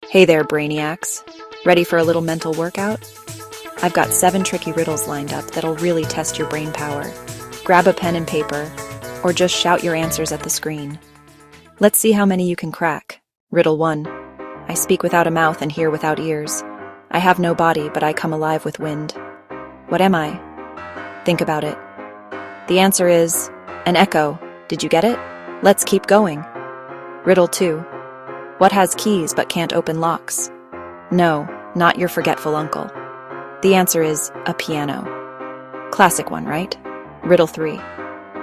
Hey there, brainiacs. Ready for a little mental workout? I've got 7 tricky riddles lined up that'll really test your brain power. Grab a pen and paper, or just shout your answers at the screen. Let's see how many you can crack. Riddle 1. I speak without a mouth and hear without ears. I have no body, but I come alive with wind. What am I? Think about it. The answer is an echo. Did you get it? Let's keep going. Riddle 2. What has keys but can't open locks? No, not your forgetful uncle. The answer is a piano. Classic one, right? Riddle 3.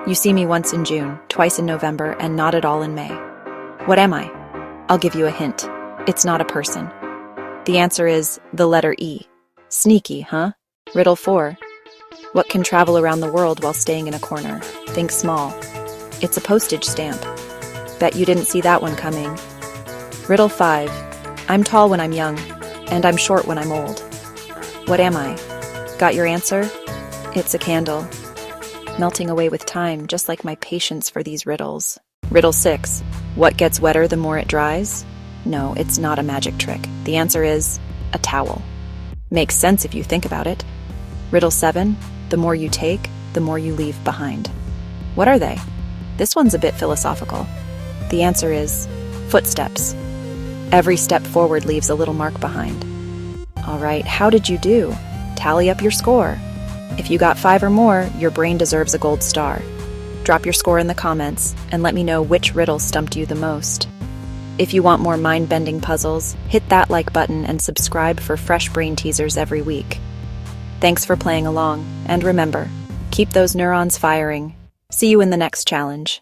You see me once in June, twice in November, and not at all in May. What am I? I'll give you a hint. It's not a person. The answer is the letter E. Sneaky, huh? Riddle 4. What can travel around the world while staying in a corner? Think small. It's a postage stamp. Bet you didn't see that one coming. Riddle 5. I'm tall when I'm young, and I'm short when I'm old. What am I? Got your answer? It's a candle. Melting away with time, just like my patience for these riddles. Riddle 6. What gets wetter the more it dries? No, it's not a magic trick. The answer is a towel. Makes sense if you think about it. Riddle 7. The more you take, the more you leave behind. What are they? This one's a bit philosophical. The answer is footsteps. Every step forward leaves a little mark behind. All right, how did you do? Tally up your score. If you got 5 or more, your brain deserves a gold star. Drop your score in the comments and let me know which riddle stumped you the most. If you want more mind-bending puzzles, hit that like button and subscribe for fresh brain teasers every week. Thanks for playing along, and remember, keep those neurons firing. See you in the next challenge.